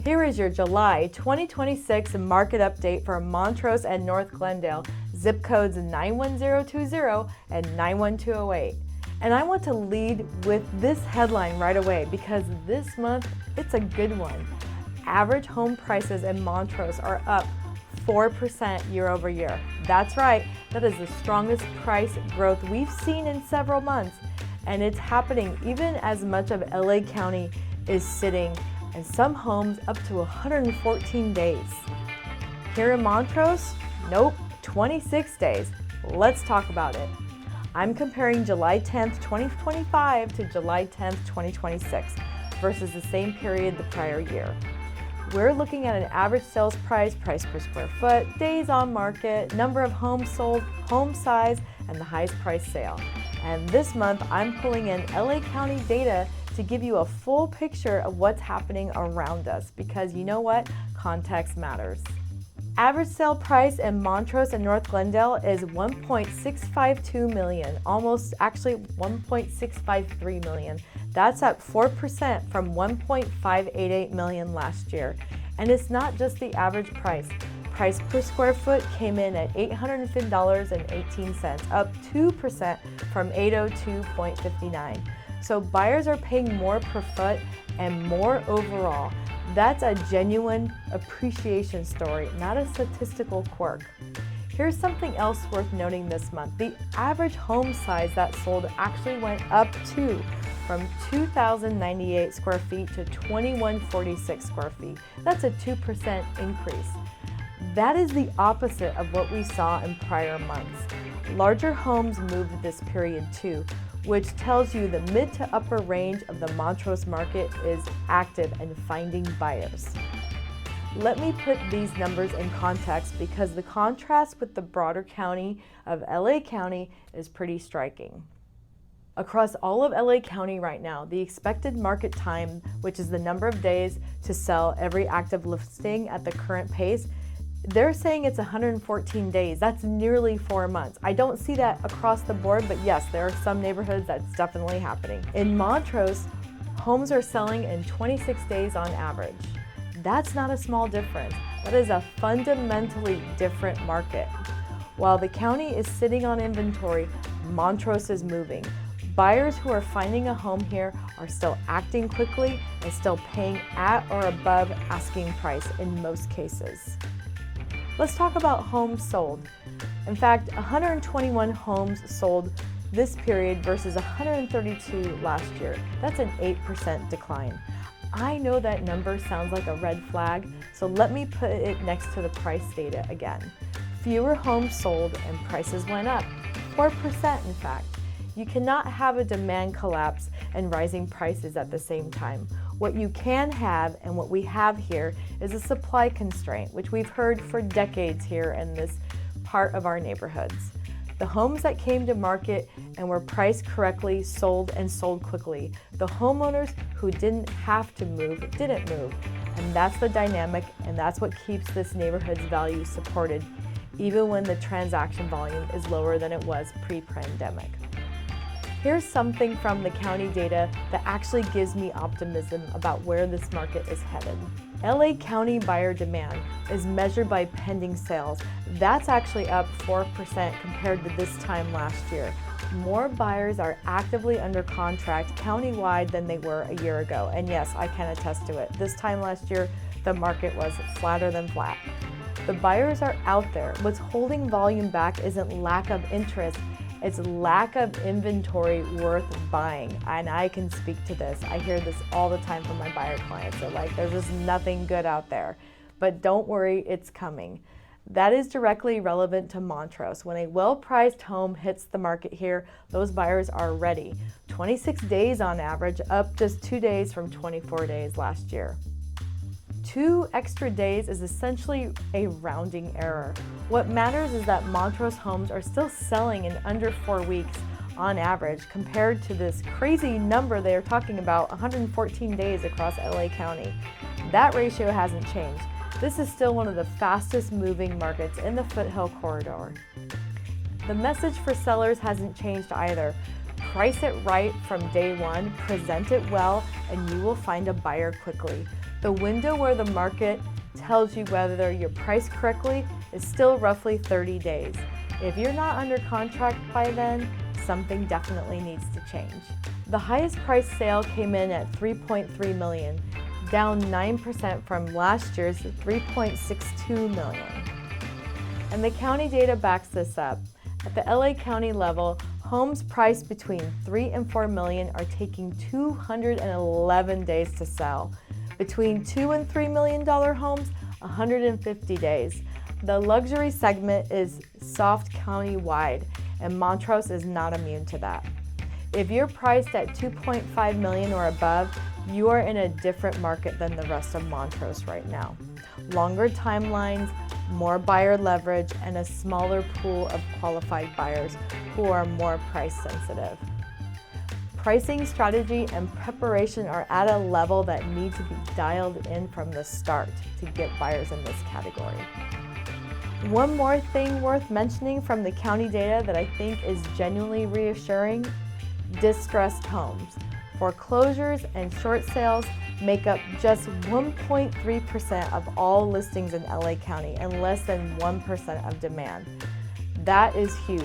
Here is your July 2026 market update for Montrose and North Glendale, zip codes 91020 and 91208. And I want to lead with this headline right away because this month, it's a good one. Average home prices in Montrose are up 4% year over year. That's right, that is the strongest price growth we've seen in several months. And it's happening even as much of LA County is sitting, and some homes up to 114 days. Here in Montrose, nope, 26 days. Let's talk about it. I'm comparing July 10th, 2025 to July 10th, 2026 versus the same period the prior year. We're looking at an average sales price, price per square foot, days on market, number of homes sold, home size, and the highest price sale. And this month, I'm pulling in LA County data to give you a full picture of what's happening around us because you know what? Context matters. Average sale price in Montrose and North Glendale is $1.652 million, almost actually $1.653 million. That's up 4% from $1.588 million last year. And it's not just the average price. Price per square foot came in at $850.18, up 2% from $802.59. So buyers are paying more per foot and more overall. That's a genuine appreciation story, not a statistical quirk. Here's something else worth noting this month. The average home size that sold actually went up too, from 2,098 square feet to 2,146 square feet. That's a 2% increase. That is the opposite of what we saw in prior months. Larger homes moved this period too, which tells you the mid to upper range of the Montrose market is active and finding buyers. Let me put these numbers in context because the contrast with the broader county of LA County is pretty striking. Across all of LA County right now, the expected market time, which is the number of days to sell every active listing at the current pace, they're saying it's 114 days. That's nearly 4 months. I don't see that across the board, but yes, there are some neighborhoods that's definitely happening. In Montrose, homes are selling in 26 days on average. That's not a small difference. That is a fundamentally different market. While the county is sitting on inventory, Montrose is moving. Buyers who are finding a home here are still acting quickly and still paying at or above asking price in most cases. Let's talk about homes sold. In fact, 121 homes sold this period versus 132 last year. That's an 8% decline. I know that number sounds like a red flag, so let me put it next to the price data again. Fewer homes sold and prices went up, 4% in fact. You cannot have a demand collapse and rising prices at the same time. What you can have and what we have here is a supply constraint, which we've heard for decades here in this part of our neighborhoods. The homes that came to market and were priced correctly sold and sold quickly. The homeowners who didn't have to move didn't move. And that's the dynamic, and that's what keeps this neighborhood's value supported, even when the transaction volume is lower than it was pre-pandemic. Here's something from the county data that actually gives me optimism about where this market is headed. LA County buyer demand is measured by pending sales. That's actually up 4% compared to this time last year. More buyers are actively under contract countywide than they were a year ago. And yes, I can attest to it. This time last year, the market was flatter than flat. The buyers are out there. What's holding volume back isn't lack of interest. It's lack of inventory worth buying, and I can speak to this. I hear this all the time from my buyer clients. They're like, there's just nothing good out there. But don't worry, it's coming. That is directly relevant to Montrose. When a well-priced home hits the market here, those buyers are ready. 26 days on average, up just 2 days from 24 days last year. 2 extra days is essentially a rounding error. What matters is that Montrose homes are still selling in under 4 weeks on average compared to this crazy number they are talking about, 114 days across LA County. That ratio hasn't changed. This is still one of the fastest moving markets in the Foothill Corridor. The message for sellers hasn't changed either. Price it right from day one, present it well, and you will find a buyer quickly. The window where the market tells you whether you're priced correctly is still roughly 30 days. If you're not under contract by then, something definitely needs to change. The highest price sale came in at $3.3 million, down 9% from last year's $3.62 million. And the county data backs this up. At the LA County level, homes priced between $3 and $4 million are taking 211 days to sell. Between $2 and $3 million homes, 150 days. The luxury segment is soft countywide, and Montrose is not immune to that. If you're priced at $2.5 million or above, you are in a different market than the rest of Montrose right now. Longer timelines, more buyer leverage, and a smaller pool of qualified buyers who are more price sensitive. Pricing strategy and preparation are at a level that need to be dialed in from the start to get buyers in this category. One more thing worth mentioning from the county data that I think is genuinely reassuring: distressed homes. Foreclosures and short sales make up just 1.3% of all listings in LA County and less than 1% of demand. That is huge.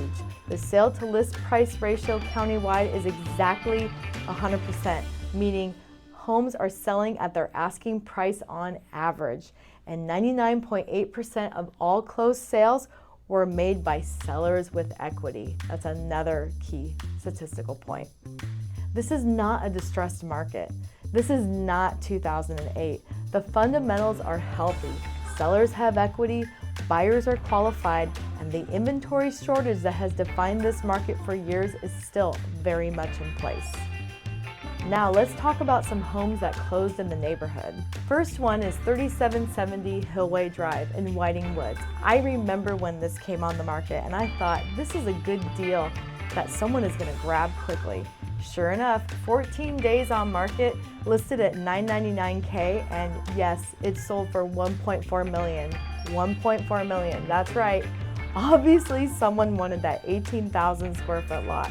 The sale to list price ratio countywide is exactly 100%, meaning homes are selling at their asking price on average, and 99.8% of all closed sales were made by sellers with equity. That's another key statistical point. This is not a distressed market. This is not 2008. The fundamentals are healthy. Sellers have equity, buyers are qualified, and the inventory shortage that has defined this market for years is still very much in place. Now let's talk about some homes that closed in the neighborhood. First one is 3770 Hillway Drive in Whiting Woods. I remember when this came on the market and I thought, this is a good deal that someone is going to grab quickly. Sure enough, 14 days on market, listed at $999K, and yes, it sold for $1.4 million. $1.4 million, that's right. Obviously, someone wanted that 18,000 square foot lot.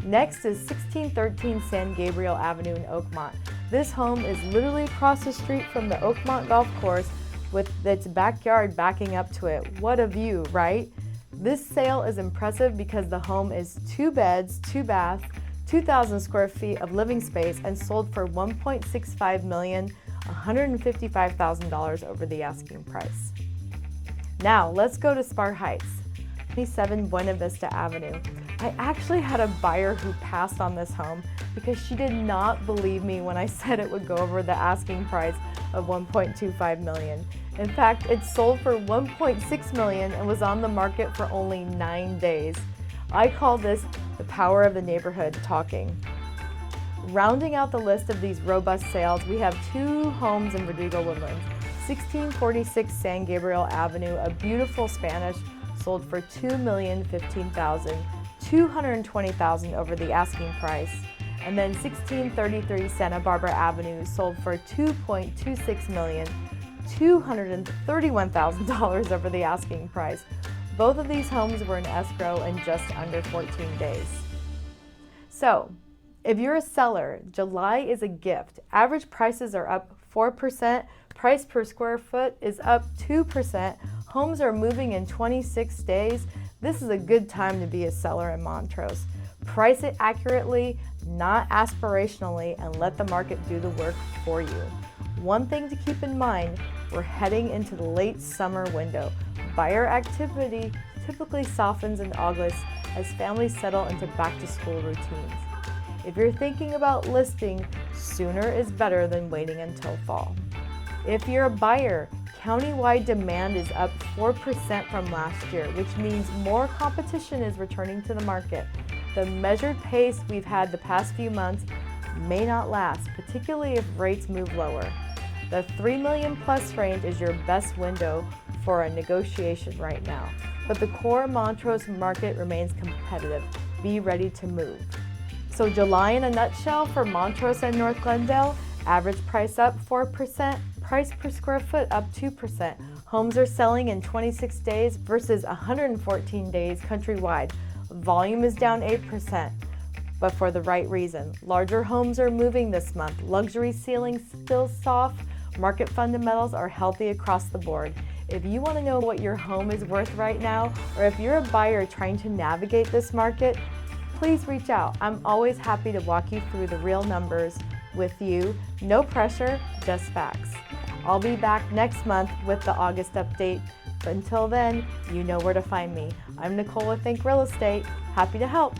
Next is 1613 San Gabriel Avenue in Oakmont. This home is literally across the street from the Oakmont Golf Course with its backyard backing up to it. What a view, right? This sale is impressive because the home is 2 beds, 2 baths, 2,000 square feet of living space, and sold for $1.65 million, $155,000 over the asking price. Now let's go to Spar Heights, 27 Buena Vista Avenue. I actually had a buyer who passed on this home because she did not believe me when I said it would go over the asking price of $1.25 million. In fact, it sold for $1.6 million and was on the market for only 9 days. I call this the power of the neighborhood talking. Rounding out the list of these robust sales, we have 2 homes in Verdugo Woodlands. 1646 San Gabriel Avenue, a beautiful Spanish, sold for $2,015,000, $220,000 over the asking price. And then 1633 Santa Barbara Avenue sold for $2.26 million, $231,000 over the asking price. Both of these homes were in escrow in just under 14 days. So, if you're a seller, July is a gift. Average prices are up 4%, price per square foot is up 2%, homes are moving in 26 days. This is a good time to be a seller in Montrose. Price it accurately, not aspirationally, and let the market do the work for you. One thing to keep in mind, we're heading into the late summer window. Buyer activity typically softens in August as families settle into back-to-school routines. If you're thinking about listing, sooner is better than waiting until fall. If you're a buyer, countywide demand is up 4% from last year, which means more competition is returning to the market. The measured pace we've had the past few months may not last, particularly if rates move lower. The $3 million plus range is your best window for a negotiation right now, but the core Montrose market remains competitive. Be ready to move. So July in a nutshell for Montrose and North Glendale: average price up 4%, price per square foot up 2%. Homes are selling in 26 days versus 114 days countrywide. Volume is down 8%, but for the right reason. Larger homes are moving this month. Luxury ceilings still soft, Market fundamentals are healthy across the board. If you want to know what your home is worth right now, or if you're a buyer trying to navigate this market, please reach out. I'm always happy to walk you through the real numbers with you. No pressure, just facts. I'll be back next month with the August update. But until then, you know where to find me. I'm Nicole with Think Real Estate. Happy to help.